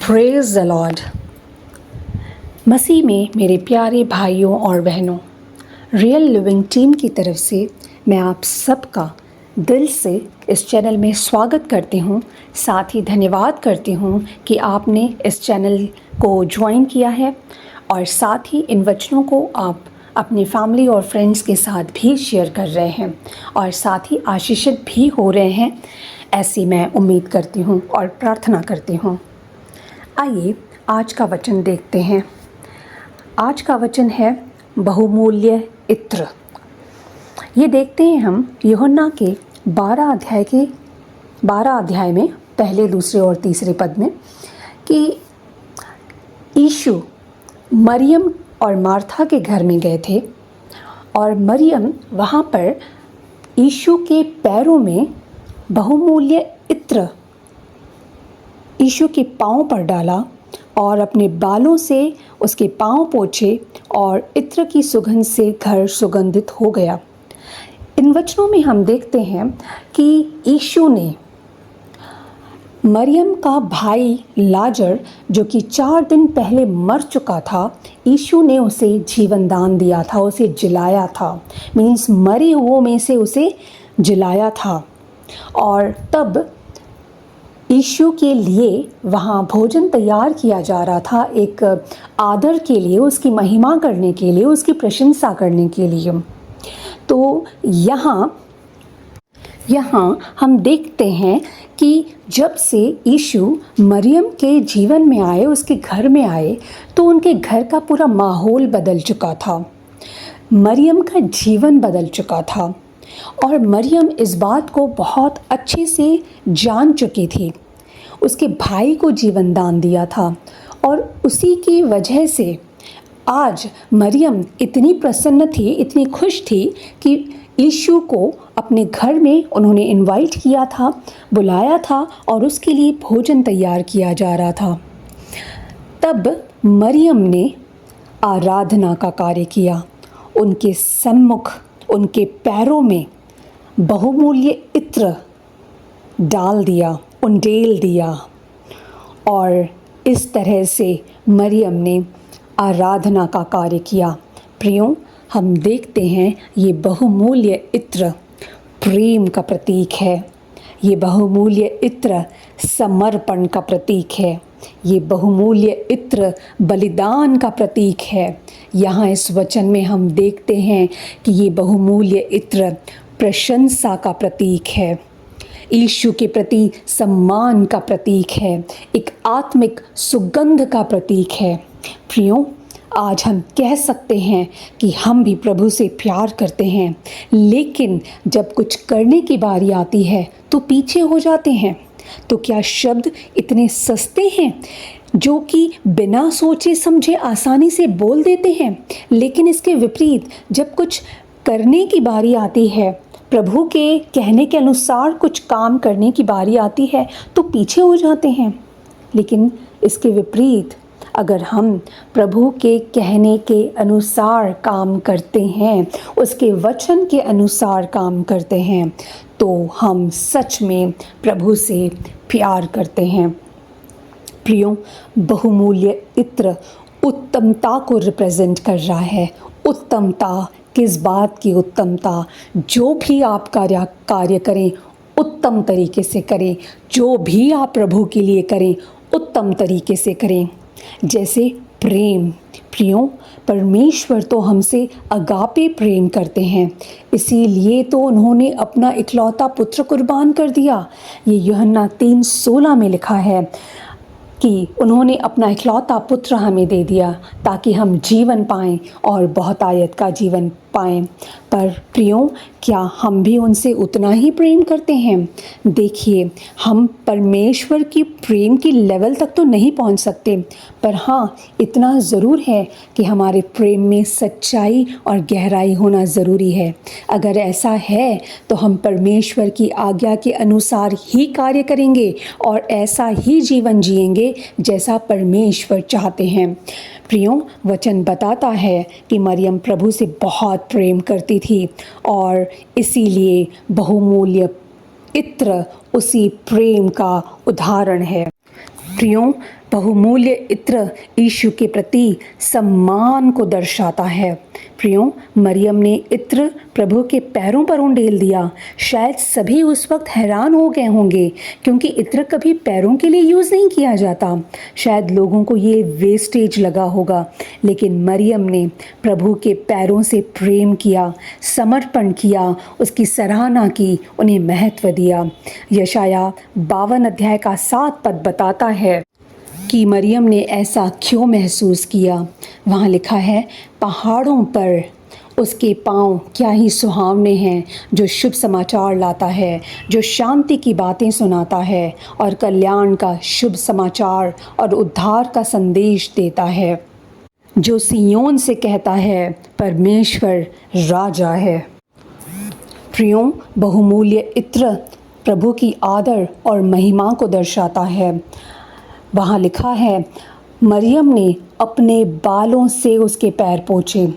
Praise the Lord. मसीह में मेरे प्यारे भाइयों और बहनों, रियल लिविंग टीम की तरफ से मैं आप सबका दिल से इस चैनल में स्वागत करती हूँ। साथ ही धन्यवाद करती हूँ कि आपने इस चैनल को ज्वाइन किया है और साथ ही इन वचनों को आप अपनी फैमिली और फ्रेंड्स के साथ भी शेयर कर रहे हैं और साथ ही आशीषित भी हो रहे हैं, ऐसी मैं उम्मीद करती हूँ और प्रार्थना करती हूँ। आइए आज का वचन देखते हैं। आज का वचन है बहुमूल्य इत्र। ये देखते हैं हम यूहन्ना के 12 अध्याय में पहले, दूसरे और तीसरे पद में कि यीशु मरियम और मार्था के घर में गए थे और मरियम वहाँ पर यीशु के पैरों में बहुमूल्य इत्र यीशु के पाँव पर डाला और अपने बालों से उसके पाँव पोंछे और इत्र की सुगंध से घर सुगंधित हो गया। इन वचनों में हम देखते हैं कि यीशु ने मरियम का भाई लाजर, जो कि 4 दिन पहले मर चुका था, यीशु ने उसे जीवन दान दिया था, उसे जिलाया था। मीन्स मरे हुओं में से उसे जिलाया था। और तब यीशु के लिए वहाँ भोजन तैयार किया जा रहा था, एक आदर के लिए, उसकी महिमा करने के लिए, उसकी प्रशंसा करने के लिए। तो यहाँ हम देखते हैं कि जब से यीशु मरियम के जीवन में आए, उसके घर में आए, तो उनके घर का पूरा माहौल बदल चुका था, मरियम का जीवन बदल चुका था और मरियम इस बात को बहुत अच्छे से जान चुकी थी। उसके भाई को जीवन दान दिया था और उसी की वजह से आज मरियम इतनी प्रसन्न थी, इतनी खुश थी कि यीशु को अपने घर में उन्होंने इनवाइट किया था, बुलाया था और उसके लिए भोजन तैयार किया जा रहा था। तब मरियम ने आराधना का कार्य किया। उनके सम्मुख, उनके पैरों में बहुमूल्य इत्र डाल दिया, उंडेल दिया और इस तरह से मरियम ने आराधना का कार्य किया। प्रियों, हम देखते हैं ये बहुमूल्य इत्र प्रेम का प्रतीक है, ये बहुमूल्य इत्र समर्पण का प्रतीक है, ये बहुमूल्य इत्र बलिदान का प्रतीक है। यहाँ इस वचन में हम देखते हैं कि ये बहुमूल्य इत्र प्रशंसा का प्रतीक है, यीशु के प्रति सम्मान का प्रतीक है, एक आत्मिक सुगंध का प्रतीक है। प्रियों, आज हम कह सकते हैं कि हम भी प्रभु से प्यार करते हैं, लेकिन जब कुछ करने की बारी आती है तो पीछे हो जाते हैं। तो क्या शब्द इतने सस्ते हैं जो कि बिना सोचे समझे आसानी से बोल देते हैं, लेकिन इसके विपरीत जब कुछ करने की बारी आती है, प्रभु के कहने के अनुसार कुछ काम करने की बारी आती है तो पीछे हो जाते हैं। लेकिन इसके विपरीत अगर हम प्रभु के कहने के अनुसार काम करते हैं, उसके वचन के अनुसार काम करते हैं, तो हम सच में प्रभु से प्यार करते हैं। प्रियों, बहुमूल्य इत्र उत्तमता को रिप्रेजेंट कर रहा है। उत्तमता, किस बात की उत्तमता? जो भी आप कार्य करें उत्तम तरीके से करें, जो भी आप प्रभु के लिए करें उत्तम तरीके से करें। जैसे प्रेम। प्रियों, परमेश्वर तो हमसे अगापे प्रेम करते हैं, इसीलिए तो उन्होंने अपना इकलौता पुत्र कुर्बान कर दिया। ये यूहन्ना 3:16 में लिखा है कि उन्होंने अपना इकलौता पुत्र हमें दे दिया ताकि हम जीवन पाएं और बहुतायत का जीवन पाएं। पर प्रियों, क्या हम भी उनसे उतना ही प्रेम करते हैं? देखिए, हम परमेश्वर की प्रेम की लेवल तक तो नहीं पहुंच सकते, पर हाँ, इतना ज़रूर है कि हमारे प्रेम में सच्चाई और गहराई होना ज़रूरी है। अगर ऐसा है तो हम परमेश्वर की आज्ञा के अनुसार ही कार्य करेंगे और ऐसा ही जीवन जिएंगे जैसा परमेश्वर चाहते हैं। प्रियों, वचन बताता है कि मरियम प्रभु से बहुत प्रेम करती थी और इसीलिए बहुमूल्य इत्र उसी प्रेम का उदाहरण है। प्रियों, बहुमूल्य इत्र यीशु के प्रति सम्मान को दर्शाता है। प्रियो, मरियम ने इत्र प्रभु के पैरों पर उंडेल दिया। शायद सभी उस वक्त हैरान हो गए होंगे क्योंकि इत्र कभी पैरों के लिए यूज़ नहीं किया जाता। शायद लोगों को ये वेस्टेज लगा होगा, लेकिन मरियम ने प्रभु के पैरों से प्रेम किया, समर्पण किया, उसकी सराहना की, उन्हें महत्व दिया। यशाया 52 अध्याय का 7 पद बताता है कि मरियम ने ऐसा क्यों महसूस किया। वहाँ लिखा है, पहाड़ों पर उसके पाँव क्या ही सुहावने हैं, जो शुभ समाचार लाता है, जो शांति की बातें सुनाता है और कल्याण का शुभ समाचार और उद्धार का संदेश देता है, जो सियोन से कहता है परमेश्वर राजा है। प्रियो, बहुमूल्य इत्र प्रभु की आदर और महिमा को दर्शाता है। वहाँ लिखा है, मरियम ने अपने बालों से उसके पैर पोंछे।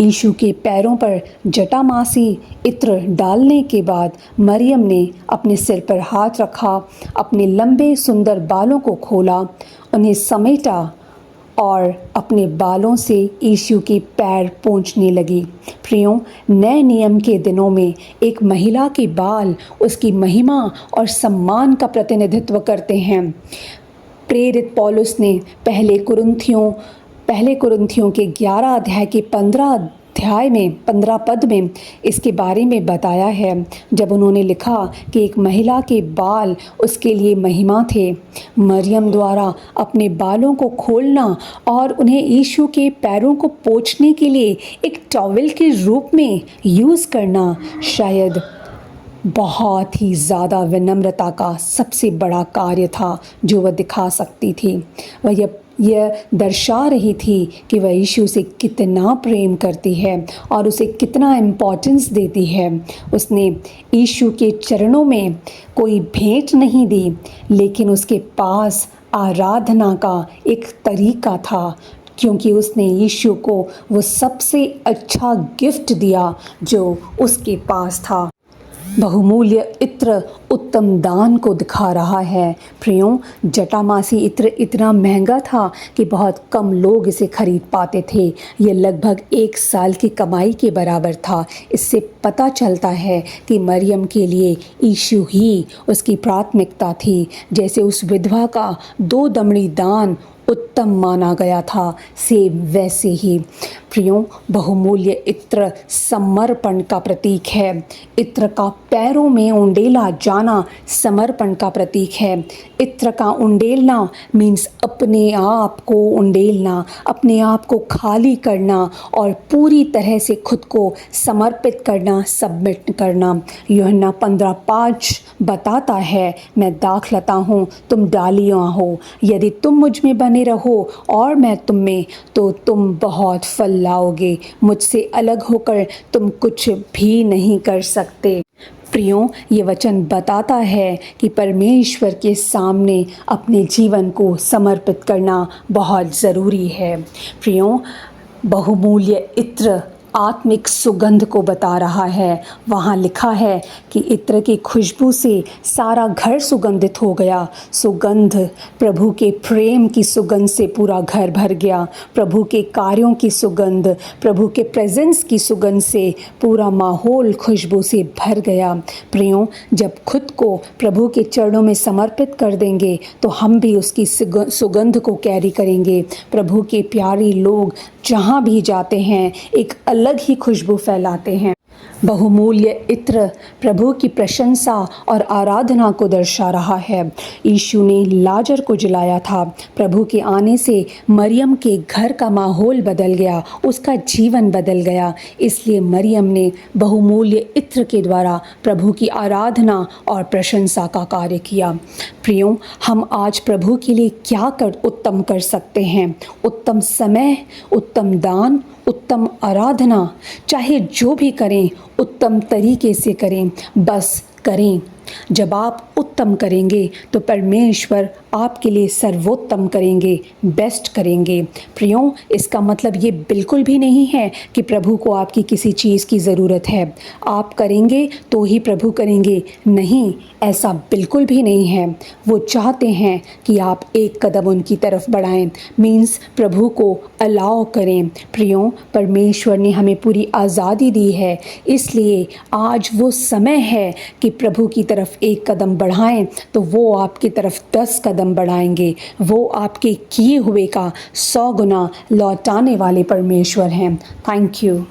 यीशु के पैरों पर जटामासी इत्र डालने के बाद मरियम ने अपने सिर पर हाथ रखा, अपने लंबे सुंदर बालों को खोला, उन्हें समेटा और अपने बालों से यीशु के पैर पोंछने लगी। प्रियो, नए नियम के दिनों में एक महिला के बाल उसकी महिमा और सम्मान का प्रतिनिधित्व करते हैं। प्रेरित पौलुस ने पहले कुरिन्थियों के 11 अध्याय के 15 पद में इसके बारे में बताया है, जब उन्होंने लिखा कि एक महिला के बाल उसके लिए महिमा थे। मरियम द्वारा अपने बालों को खोलना और उन्हें यीशु के पैरों को पोंछने के लिए एक टॉवेल के रूप में यूज़ करना शायद बहुत ही ज़्यादा विनम्रता का सबसे बड़ा कार्य था जो वह दिखा सकती थी। वह यह दर्शा रही थी कि वह यीशु से कितना प्रेम करती है और उसे कितना इम्पोर्टेंस देती है। उसने यीशु के चरणों में कोई भेंट नहीं दी, लेकिन उसके पास आराधना का एक तरीका था, क्योंकि उसने यीशु को वो सबसे अच्छा गिफ्ट दिया जो उसके पास था। बहुमूल्य इत्र उत्तम दान को दिखा रहा है। प्रियो, जटामासी इत्र इतना महंगा था कि बहुत कम लोग इसे खरीद पाते थे। ये लगभग 1 साल की कमाई के बराबर था। इससे पता चलता है कि मरियम के लिए यीशु ही उसकी प्राथमिकता थी। जैसे उस विधवा का 2 दमड़ी दान उत्तम माना गया था, से वैसे ही प्रियो, बहुमूल्य इत्र समर्पण का प्रतीक है। इत्र का पैरों में उंडेला जाना समर्पण का प्रतीक है। इत्र का उंडेलना मीन्स अपने आप को उंडेलना, अपने आप को खाली करना और पूरी तरह से खुद को समर्पित करना, सबमिट करना। यूहन्ना 15:5 बताता है, मैं दाखलता हूँ, तुम डालियाँ हो। यदि तुम मुझ में बने रहो और मैं तुम में, तो तुम बहुत फल लाओगे। मुझसे अलग होकर तुम कुछ भी नहीं कर सकते। प्रियो, ये वचन बताता है कि परमेश्वर के सामने अपने जीवन को समर्पित करना बहुत ज़रूरी है। प्रियो, बहुमूल्य इत्र आत्मिक सुगंध को बता रहा है। वहाँ लिखा है कि इत्र की खुशबू से सारा घर सुगंधित हो गया। सुगंध प्रभु के प्रेम की सुगंध से पूरा घर भर गया। प्रभु के कार्यों की सुगंध, प्रभु के प्रेजेंस की सुगंध से पूरा माहौल खुशबू से भर गया। प्रियो, जब खुद को प्रभु के चरणों में समर्पित कर देंगे तो हम भी उसकी सुगंध को कैरी करेंगे। प्रभु के प्यारे लोग जहाँ भी जाते हैं एक अलग ही खुशबू फैलाते हैं। बहुमूल्य इत्र प्रभु की प्रशंसा और आराधना को दर्शा रहा है। यीशु ने लाजर को जिलाया था। प्रभु के आने से मरियम के घर का माहौल बदल गया, उसका जीवन बदल गया। इसलिए मरियम ने बहुमूल्य इत्र के द्वारा प्रभु की आराधना और प्रशंसा का कार्य किया। प्रियो, हम आज प्रभु के लिए क्या उत्तम कर सकते हैं? उत्तम समय, उत्तम दान, उत्तम आराधना, चाहे जो भी करें उत्तम तरीके से करें, बस करें। जब आप उत्तम करेंगे तो परमेश्वर आपके लिए सर्वोत्तम करेंगे, बेस्ट करेंगे। प्रियों, इसका मतलब ये बिल्कुल भी नहीं है कि प्रभु को आपकी किसी चीज़ की ज़रूरत है, आप करेंगे तो ही प्रभु करेंगे। नहीं, ऐसा बिल्कुल भी नहीं है। वो चाहते हैं कि आप एक कदम उनकी तरफ बढ़ाएं, मीन्स प्रभु को अलाउ करें। प्रियों, परमेश्वर ने हमें पूरी आज़ादी दी है, इसलिए आज वो समय है कि प्रभु की तरफ एक कदम बढ़ाएं तो वो आपकी तरफ 10 कदम बढ़ाएंगे। वो आपके किए हुए का 100 गुना लौटाने वाले परमेश्वर हैं। Thank you.